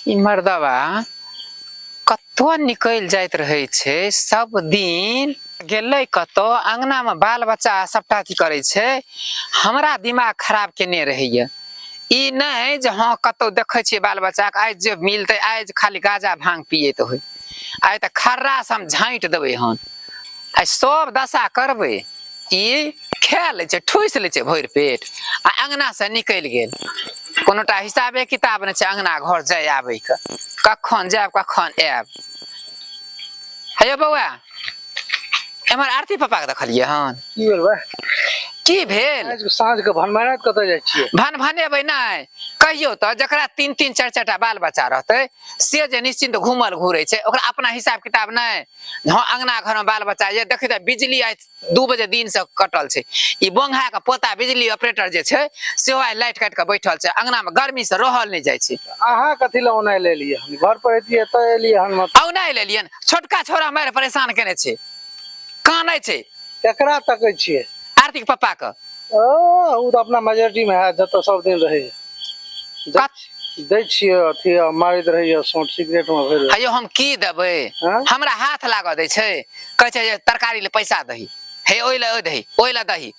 ई मर्दवा कतो निकल जाइत रहे छे सब दिन गेलै कतो अंगना में बाल बच्चा सबटा की करे छे हमरा दिमाग खराब केने रहैया ई नहीं जे हाँ कतो देखे छे बाल बच्चा के आज जे मिलते आज खाली गाजा भांग पियत होय आइ त खर्रा से हम झाँट देबे हन आइ सब दशा करबे ई खा ले छे ठूस ले छे भर पेट आ अंगना से निकल गेल कोनोटा हिसाबे किताब नहीं छे अंगना घर जाय आबे के कखन जाब कखन आब हे बौआ एमर आरती पापा के देखलिए हन की भेल बा की भेल आज साँझ के भनमानत कत जाय छिए भन भनेबै नहीं कहियो तो जकरा 3-3 4-4 टा बाल बच्चा रहते से जे निश्चिंत घूमल घूरे छे ओकरा अपना हिसाब किताब नहीं हाँ अंगना घर में बाल बच्चा ये देखी त बिजली आज 2 बजे दिन से कटल छे ई बोंघा के पोता बिजली ऑपरेटर जे छे सेहो आई लाइट काट के बैठल छे अंगना में गर्मी से रहल नहीं जाय छे अहाँ कथि ल ओना ले लिए हम घर पर एतिए त एलिए हम मत औना ले लियन छोटका छोरा मार परेशान केने छे कानै छे केकरा तकै छिए आरती के पापा के ओ त अपना मेजोरिटी में है जत सब दिन रहे दै छिए अथी मारित रहिए सोट सिगरेट में भर अयो हम की देबै हमरा हाथ लाग दै छै कहै छै जे तरकारी ले पैसा दही हे ओइला ओ दही ओइला दही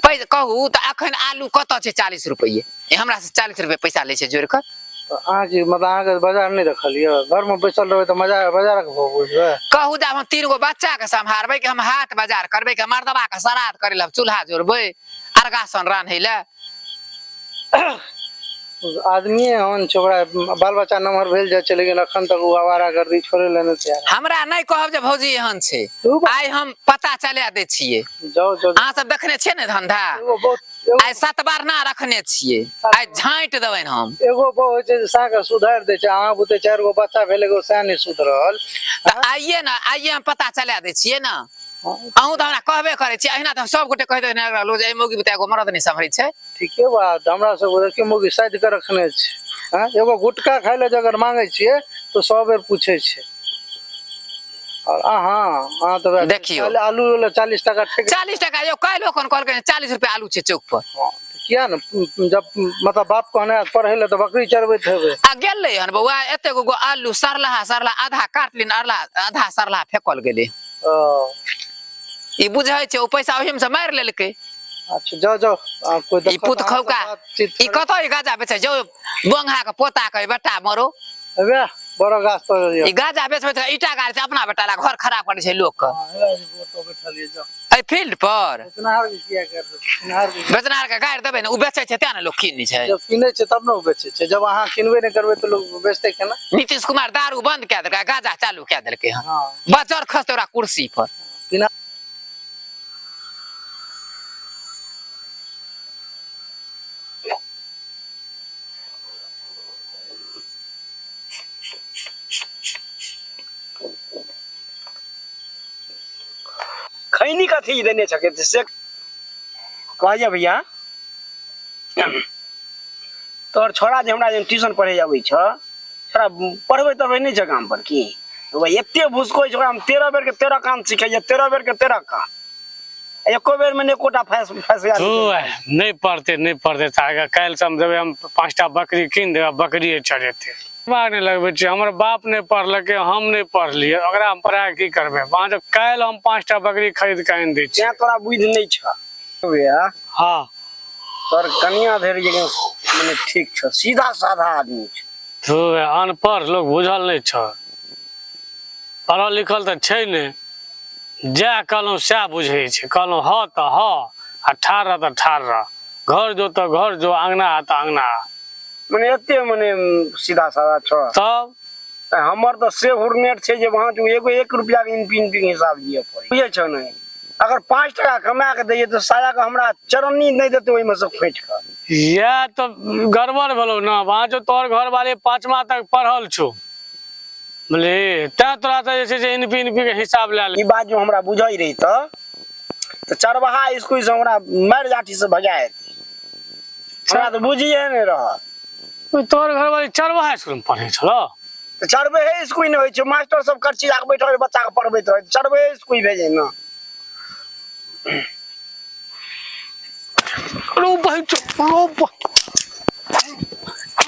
पैसा कहू त अखन आलू कत छै 40 रुपये हमरा से 40 रुपये पैसा ले छै जोड़ के अहाँ की मतलब अहाँ के बाजार नहीं रखलिए घर में बैसल रहबे त मजा बाजार के बुझबे कहू जा हम 3 गो बच्चा के संभारबै कि हम हाट बाजार करबै कि मर्दबा के श्राद्ध करे ला चूल्हा जोड़बै अर्गासन रान्है ला आदमी हन छोकरा बाल बच्चा नमहर भेल जाय छै लेकिन अखन तक वो आवारागर्दी छोड़े लेने तैयार हमरा नहीं कहब जे भौजी एहन छै आइ हम पता चला दै छिए जाओ जाओ अहाँ सब देखने छिए ने धंधा आइ 7 बार ना रखने छिए आइ झाँट देबन हम एगो बहु छै साके सुधार दे छै अहाँ बुते 4 गो बच्चा भेले एगो सा नहीं सुधरल त आइए ना आइए हम पता चला दै छिए ना अहूँ त हमरा कहबे करे छी अहिना त सब गोटे कहि दे ना लोग ए मौगी बुते एगो मरद नहीं संभरै छै ठीके बात हमरा सब देखिए मौगी साइड के रखने छै हां एगो गुटका खाइ ले अगर मांगे छिए तो 100 बेर पूछे छै और हां तो देखियो आलू ले 40 टका ठेक 40 टका यो काइलो कोन कहल के 40 रुपया आलू छै चौक पर किया न जब मतलब बाप कहने पढ़े ले तो बकरी चरबैत हेबे आ गेलै हन बौआ एते गो आलू सरला आधा काट लिन आधा सरला फेकल गेलै ई बुझै छै ओ पैसा ओहिम से मार लेलकै अच्छा जाओ जाओ कोई ई पुत खौका ई कतो ई गाजा बेचे जो बोंघा के पोता के बेटा मरो अबे बड़ा गाछ पर ई गाजा बेचबे त ईटा गाड़ी से अपना बेटा ला घर खराब करे छै लोग के फोटो बैठलिए जाओ ए फील्ड पर बेचनार के किया कर बेचनार के गाड़ देबे न उ बेचै छै त न लोग किनै छै जब किनै छै तब न बेचै छै जब अहाँ किनबे नहीं करबे तो लोग बेचते केना नीतीश कुमार दारू बंद क देलकै गाजा चालू क देलकै हां बजर खस तोरा कुर्सी पर बिना खैनी कथी देने छके से कहैया भैया तोर छोरा जे हमरा जे ट्यूशन पढ़े आबै छ छोरा पढ़बै तबे नहीं छ काम पर की भाई एते भुसकोइ छोरा हम 13 बेर के 13 काम सिखैया 13 बेर के 13 काम एको बेर में ने कोटा फैसला नहीं पढ़ते था काल समझबे हम 5टा बकरी कीन देबे बकरी चढ़ेते बाग नहीं लगबे छै हमर बाप नहीं पढ़लके हम नहीं पढ़लिए ओकरा हम पढ़ा की करबे वहां जब काल हम 5टा बकरी खरीद के आन दै छी तोरा बुझ नहीं छ भैया हां तोर कनिया धरि जे माने ठीक छ सीधा साधा आदमी छ तो अनपढ़ लोग बुझल नहीं छ पढ़ल लिखल त छै ने जा कहलहुँ सएह बुझै छै कहलहुँ ह त ह आ ठाड़ त ठाड़ घर जो त घर जो अंगना त अंगना माने एते माने सीधा साधा छ तब हमर त से हुरनेट छै जे वहां जो एगो 1 रुपया के इनपिन के हिसाब दिए पड़े बुझे छ नहीं अगर 5 टका कमा के दैए तो साया के हमरा चरनी नहीं देते ओइ में से खोट के या तो गड़बड़ भेलो ना वहां जो तोर घर वाले 5वां तक पढ़ल छो बोले ता तोरा त जे छै इनपी के हिसाब ले ले ई बात जो हमरा बुझाई रही तो चरवाहा स्कूल से हमरा मार जाठी से भगाए हमरा तो बुझिए नहीं रहा तोर घर वाले चरवाहा स्कूल में पढ़े छलो तो चरबे स्कूल नहीं होय छै मास्टर सब करची जाके बैठल बच्चा के पढ़बैत रहे चरबे स्कूल भेजे ना रो भाई चुप रो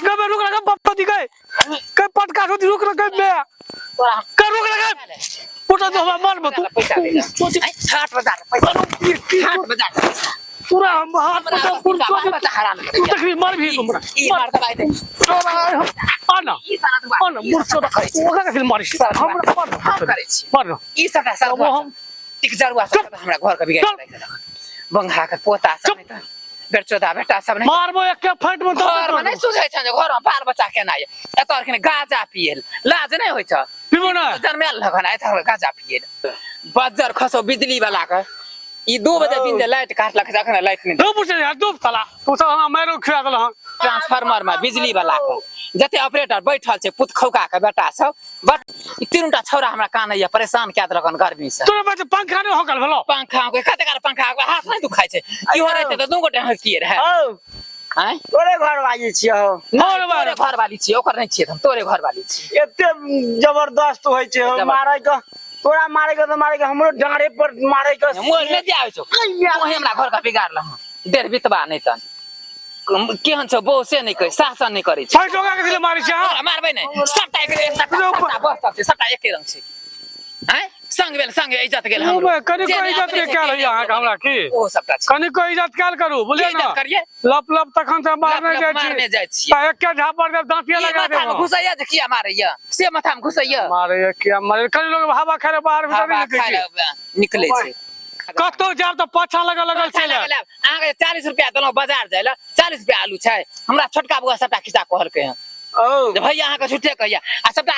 गबे रुक लगा पापा दी गए के पटका होती रुक रहा के बे कर रुक रहा उठा तो हम मार तू पैसा दे हाट बाजार पैसा हाट बाजार पूरा हम हाथ पटा पूरा बच्चा हराम तू तकरीर मार भी तुमरा ई मार दबाई दे आना ई सारा तू आना मुर्चो ओका के फिल्म मारिस हमरा हम करे छी मार ई सबटा सब हम टिक जरुआ सब हमरा घर के बिगाड़ दे बंगा के पोता सब नहीं त बेरचोदा बेटा सब नहीं मारबो एक के फाइट में घर में नहीं सुझै छ घर में बाल बच्चा केना ये एतर के गाजा पियल लाज नहीं होय छ पीबो ना जन्मेल लगन आय त गाजा पियल बजर खसो बिजली वाला के ई 2 बजे दिन लाइट काटलक जखन लाइट नहीं दो पूछे यार दो साला तू सब हमरा मारो खिया देल हन ट्रांसफार्मर में बिजली वाला के जते ऑपरेटर बैठल छै पुत खौका के बेटा सब बट ई तीनटा छौरा हमरा कान ये परेशान क्या देलकन गर्मी से तोरा बच्चे पंखा नहीं होकल भेलो पंखा के कते काल पंखा के हाथ नहीं दुखाय छै इहो रहते त दू गोटे हकिए रहे ओ हैं तोरे घर वाली छियो तोरे घर वाली छी ओकर नहीं छी हम तोरे घर वाली छी एते जबरदस्त होय छै मारे के तोरा मारे के तो मारे के हमरो डांरे पर मारे के मोर ले जाय छौ तू हमरा घर का बिगाड़ ल देर बितबा नहीं त केहन छ बो से नहीं कह शासन नहीं करे फाइट होगा के दिले मारी छ मारबै नहीं सबटा एक सबटा बस सब सबटा एके रंग छै हैं संग बेल संग इज्जत गेल हम कनी को इज्जत के क्या रही अहाँ हमरा की ओ सबटा छै कनी को इज्जत काल करू बोलिए ना करिए लप लप तखन से मारने जाय छी एक के झापर दे दांतिया लगा दे माथा में घुसैया जे किया मारैया से माथा में घुसैया मारे क्या मारे कनी लोग हवा खाले बाहर भीतर निकले छै कतो जाब त पाछा लगल चले अहाँ के 40 रुपया देलो बाजार जाय ल 40 रुपया आलू छै हमरा छोटका बुआ सबटा खिसा कहलकै हैं ओ भैया अहाँ के छुट्टे कहिया आ सबटा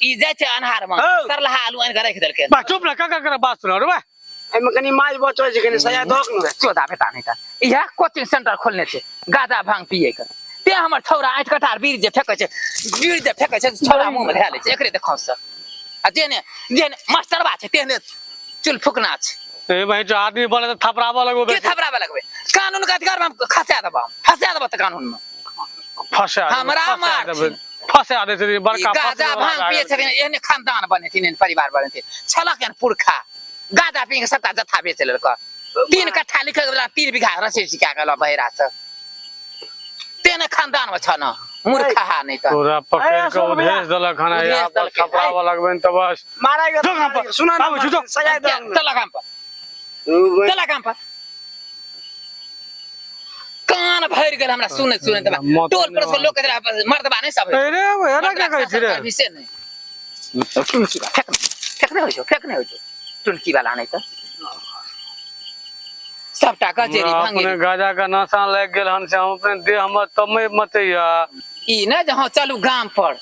ई जाय छै अनहार में सरलहा आलू आनि के राख देलकै बा चुप ना का कर बात सुनो रे बा एमे कनी माज बचो छै कनी सया दक न चोदा बेटा नहीं त इहा कोचिंग सेंटर खोलने छै गाजा भांग पिए के ते हमर छौरा आठ कटार बीर जे फेकै छै छौरा मुंह में धै ले छै एकरे देखौ से आ जेने मास्टरबा छै तेने चुल फुकना छै ए भाई जो आदमी बोले तो थपरावा लगबे के थपरावा लगबे कानून के अधिकार में खसा देब त कानून में फसा हमरा मार फसा दे छै बड़का गाजा भांग पिए छै एहने खानदान बने थिन परिवार बने थिन छलक एहन पुरखा गाजा पी के सबटा जथा बेच लेलक 3 कट्ठा लिख के 3 बीघा रसी सिका के ल बहिरा से तेने खानदान में छ न मूर्खा हा नहीं त तोरा पकड़ के उधेश देलक हना या पर थपरावा लगबे त बस मारा के सुना ना सया दक चला काम पर चला काम पर कान भर गेल हमरा सुनत टोल पर से लोग के मर्दबा नहीं सब अरे एना क्या कहै छी रे विषय नहीं फेकने हो जो टुलकी वाला नहीं त सबटा कचेरी भांगे अपने गाजा का नशा लग गेल हन से हम अपने देह हमर तमे मतैया ई न जहां चलू गांव पर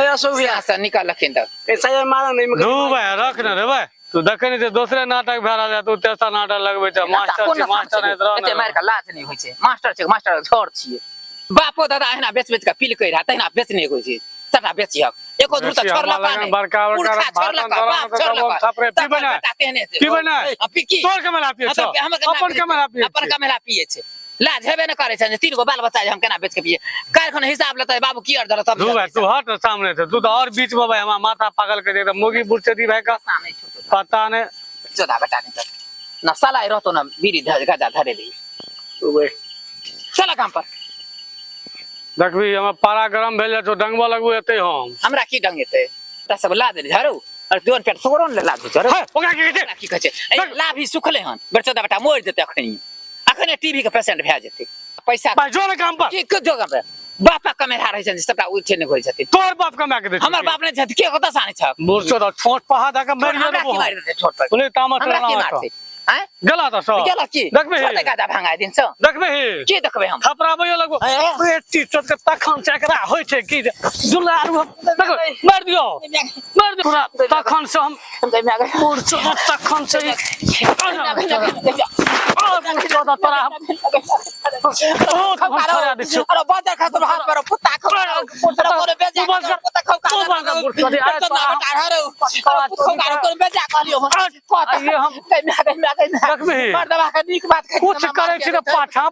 ए असुविधा से निकलखिन त सया मारा नहीं दू भाई रख न रे भाई तू देखनी जे दूसरे नाटक भए रहल तू तेसर नाटक लगबे छ मास्टर नहीं रह एते मार के लाज नहीं होय छै मास्टर छोड़ छिए बापो दादा एहना बेच के पील कइ रहा तहिना बेचने होय छै सबटा बेचियक एको दूर त छोड़ला पानी बड़का थपरे पी बना तोर के मेला पिए छ अपन के मेला पिए छै लाज हेबे न करे छै 3 गो बाल बच्चा हम केना बेच के पिए कारखन हिसाब लेतै बाबू की अर्डर तब तू हट सामने से तू तो और बीच में भाई हमरा माथा पागल कर दे मोगी बुरचदी भाई का पता नहीं जोदा बेटा नहीं ना साला रहतो ना बीड़ी गाजा धरे दी चला काम पर देखबी हम पारा गरम भेल तो डंगवा लगबो एते हमरा की डंगेते त सब ला दे झारू और दोन पेट सोरन ले ला दे झारू ओकरा की कहै छै ला भी सुखले हन बरचोदा बेटा मोर जेते अखने टीबी के पेशेंट भए जेते पैसा भाई जो काम पर की जो काम पर बापा कमेरा रहै छै सबटा उठे ने होय छथि तोर बाप कमा के दे हमर बाप ने छथि के कत साने छ मोरचो त छोट पहा दा के मारि देबो छोट पर बोले तामत रहला हैं गला त सो गला की देखबे छोटे गाजा भांगा दिन छ देखबे के देखबे हम थपराबो लगबो बेटी चोट के तखन चकरा होय छै की दुलार मार दियो पूरा तखन से हम मोरचो तखन से अरे बाजार खातर हाथ पर पुत्ता कोन बेजा पुत्ता कोन बेजा कहलियो मर्दवा के नीक बात कुछ करे छी त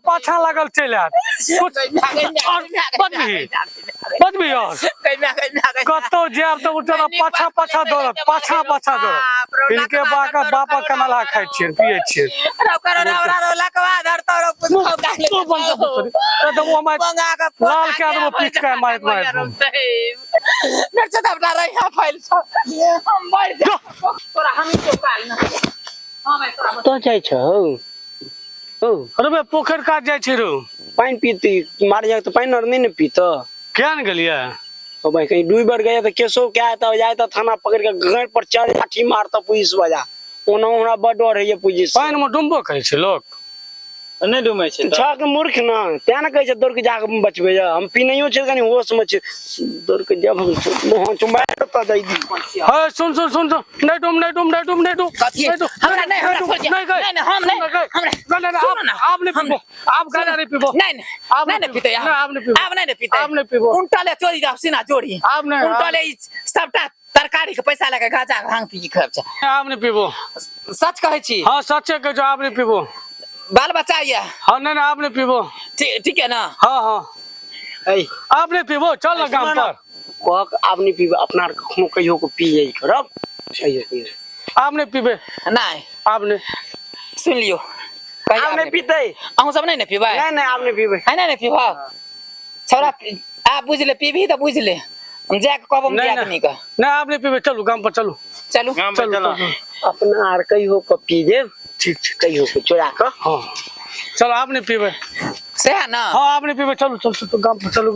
पाछा लागल चल आत कुछ बदबी कतो जेब त उठना पाछा दौड़त इनके बापा कमला खाइ छी पिए छी लाल के आदमी पीछ के मारत मेरे से अपना रही है फाइल हम बैठ जा तोरा हम तो काल ना हां मैं तोरा तो जाइ छ हो अरे बे पोखर काट जाइ छी रो पानी पीती मार जाए तो पानी और नहीं न पीता क्या न गलिया ओ भाई कहीं डूब बढ़ गया तो केसो क्या आता जाए तो थाना पकड़ के घर पर चढ़ लाठी मारता पुलिस वाला ओना हमरा बड़ डर है ये पुलिस पानी में डुमबो कहै छै लोग नहीं डूमै छै त छक मूर्ख न त्या न कहै छै दौड़ के जाके बचबे हम पीनैयो छै कनी होश में छै दौड़ के जब हम मोहन चुमाए त जाई दी हाय सुन नहीं डुम कथी हमरा नहीं हमरा छोड़ दिया नहीं हम नहीं हमरा आप नहीं पीबो आप गाना नहीं पीबो नहीं नहीं पीते यार आप नहीं पीबो आप नहीं पीते आप नहीं पीबो उल्टा ले चोरी जाओ सीना जोड़ी आप नहीं उल्टा ले सबटा तरकारी के पैसा लगा गाजा भांग पी के खर्च आप नहीं पीबो सच कहै छी हाँ सच्चे कह जो आप नहीं पीबो बाल बच्चा ये हाँ नहीं आप नहीं पीबो ठीक है ना हाँ ए आप नहीं पीबो चल ना काम पर कहक आब नहीं पीबे अपना कखनो कहियो को पी जाई करब सही आप नहीं पीबे नहीं आप नहीं सुन लियो आप नहीं पीते अहूँ सब नहीं पीबा नहीं आप नहीं पीबे है नहीं पीबा छोरा आप बुझ ले पीबी तो बुझ ले हम जाके कहब नहीं, आदमी का नहीं आप नहीं पीबे चलो काम पर चलो चलो गाम पे चला अपना आर कहियो को पी दे ठीक कहियो को चोरा के हाँ चलो आप नहीं पीबे से है ना हाँ आप नहीं पीबे चलो काम पर चलो